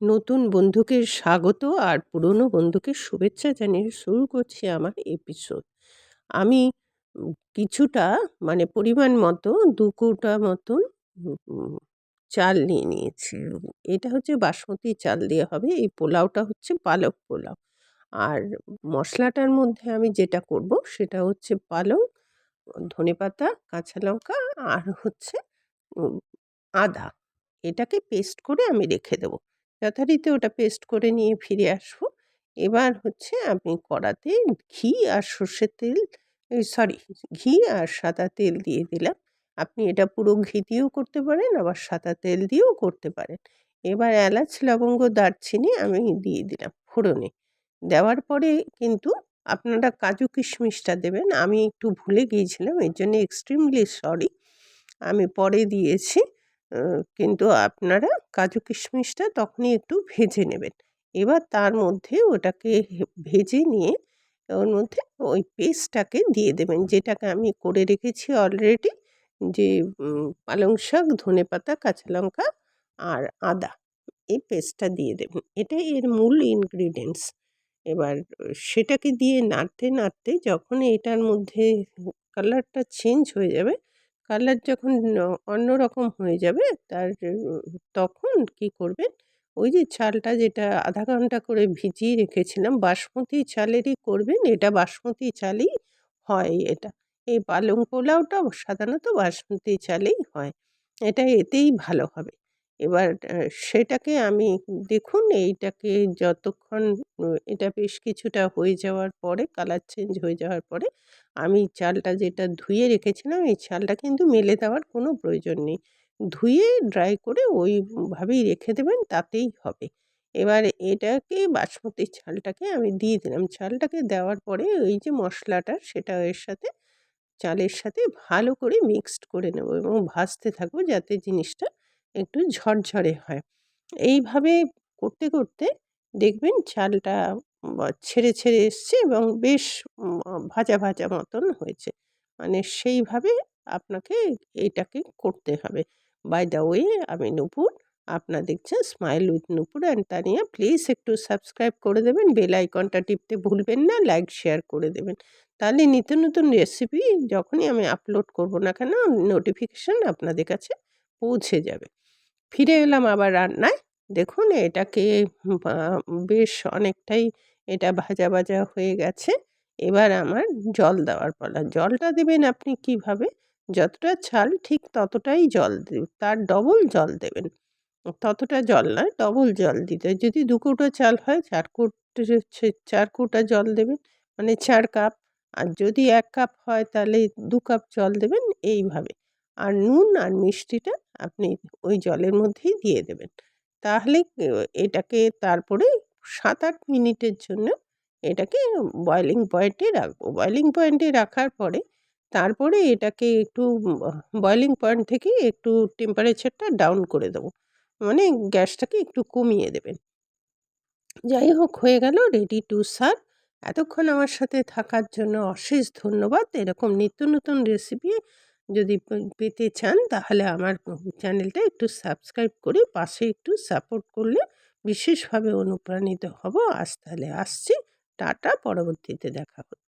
নতুন বন্ধুকে স্বাগত আর পুরনো বন্ধুকে শুভেচ্ছা জানিয়ে শুরু করছি আমার এপিসোড। আমি কিছুটা মানে পরিমাণ মতো ২ কৌটা মতন উম চাল নিয়ে নিয়েছি। এটা হচ্ছে বাসমতি চাল দিয়ে হবে। এই পোলাওটা হচ্ছে পালক পোলাও। আর মশলাটার মধ্যে আমি যেটা করব সেটা হচ্ছে পালং, ধনেপাতা, কাঁচা লঙ্কা আর হচ্ছে উম আদা। এটাকে পেস্ট করে আমি রেখে দেবো। যথারীতি ওটা পেস্ট করে নিয়ে ফিরে আসবো। এবার হচ্ছে আমি কড়াতে ঘি আর সর্ষের তেল সরি ঘি আর সাদা তেল দিয়ে দিলাম। আপনি এটা পুরো ঘি দিয়েও করতে পারেন, আবার সাদা তেল দিয়েও করতে পারেন। এবার এলাচ, লবঙ্গ, দারচিনি আমি দিয়ে দিলাম ফোড়নে। দেওয়ার পরে কিন্তু আপনারা কাজু কিশমিশটা দেবেন। আমি একটু ভুলে গিয়েছিলাম, এর জন্য এক্সট্রিমলি সরি। আমি পরে দিয়েছি। কিন্তু আপনারা কাজু কিশমিশটা তখনই একটু ভেজে নেবেন। এবার তার মধ্যে ওটাকে ভেজে নিয়ে ওর মধ্যে ওই পেস্টটাকে দিয়ে দেবেন, যেটাকে আমি করে রেখেছি অলরেডি। যে পালং শাক, ধনেপাতা, কাঁচা লঙ্কা আর আদা, এই পেস্টটা দিয়ে দেবেন। এটাই এর মূল ইনগ্রিডিয়েন্টস। এবার সেটাকে দিয়ে নাড়তে, নাড়তে যখন এটার মধ্যে কালারটা চেঞ্জ হয়ে যাবে, কালার যখন অন্যরকম হয়ে যাবে তখন কি করবেন, ওই যে চালটা যেটা ০.৫ ঘন্টা করে ভিজিয়ে রেখেছিলাম, বাসমতি চালেরই করবেন। এটা বাসমতি চালেই হয় এটা। এই পালং পোলাওটাও সাধারণত বাসমতি চালেই হয়। এটা এতেই ভালো হবে। এবার সেটাকে আমি দেখুন এইটাকে যতক্ষণ এটা বেশ কিছুটা হয়ে যাওয়ার পরে, কালার চেঞ্জ হয়ে যাওয়ার পরে আমি চালটা যেটা ধুয়ে রেখেছিলাম, এই চালটা কিন্তু মেলে দেওয়ার কোনো প্রয়োজন নেই। ধুয়ে ড্রাই করে ওইভাবেই রেখে দেবেন, তাতেই হবে। এবার এটাকে বাসমতি চালটাকে আমি দিয়ে দিলাম। চালটাকে দেওয়ার পরে ওই যে মশলাটা সেটা এর সাথে চালের সাথে ভালো করে মিক্সড করে নেব এবং ভাজতে থাকবো যাতে জিনিসটা একটু ঝরঝরে হয়। এইভাবে করতে, করতে দেখবেন চালটা ছেড়ে, ছেড়ে এসছে এবং বেশ ভাজা, ভাজা মতন হয়েছে। মানে সেইভাবে আপনাকে এইটাকে করতে হবে। বাই দ্য ওয়ে, আমি নূপুর। আপনারা দেখছেন smile with Nupur and Tania. Please একটু সাবস্ক্রাইব করে দেবেন। বেল আইকনটা টিপতে ভুলবেন না। লাইক, শেয়ার করে দেবেন। তাহলে নিত্য নতুন রেসিপি যখনই আমি আপলোড করব না কেন, নোটিফিকেশন আপনাদের কাছে পৌঁছে যাবে। ফিরে এলাম আবার রান্নায়। দেখুন এটাকে বা বেশ অনেকটাই এটা ভাজা, ভাজা হয়ে গেছে। এবার আমার জল দেওয়ার পালা। জলটা দেবেন আপনি কিভাবে? যতটা চাল ঠিক ততটাই জল তার ডবল জল দেবেন। ততটা জল নয়, ডবল জল দিতে হয়। যদি ২ কৌটো চাল হয় ৪ কৌটা জল দেবেন, মানে ৪ কাপ। আর যদি ১ কাপ হয় তাহলে ২ কাপ জল দেবেন, এইভাবে। আর নুন আর মিষ্টিটা আপনি ওই জলের মধ্যেই দিয়ে দেবেন। তাহলে এটাকে তারপরে ৭-৮ মিনিটের জন্য এটাকে বয়েলিং পয়েন্টে রাখবো। বয়েলিং পয়েন্টে রাখার পরে তারপরে এটাকে একটু বয়েলিং পয়েন্ট থেকে একটু টেম্পারেচারটা ডাউন করে দেবো। মানে গ্যাসটাকে একটু কমিয়ে দেবেন। যাই হোক, হয়ে গেল রেডি টু সার্ভ। এতক্ষণ আমার সাথে থাকার জন্য অশেষ ধন্যবাদ। এরকম নিত্য নতুন রেসিপি যদি পেতে চান তাহলে আমার চ্যানেলটা একটু সাবস্ক্রাইব করে পাশে একটু সাপোর্ট করলে বিশেষভাবে অনুপ্রাণিত হব। আজ তাহলে আসছি। টাটা, পরবর্তীতে দেখা হবে।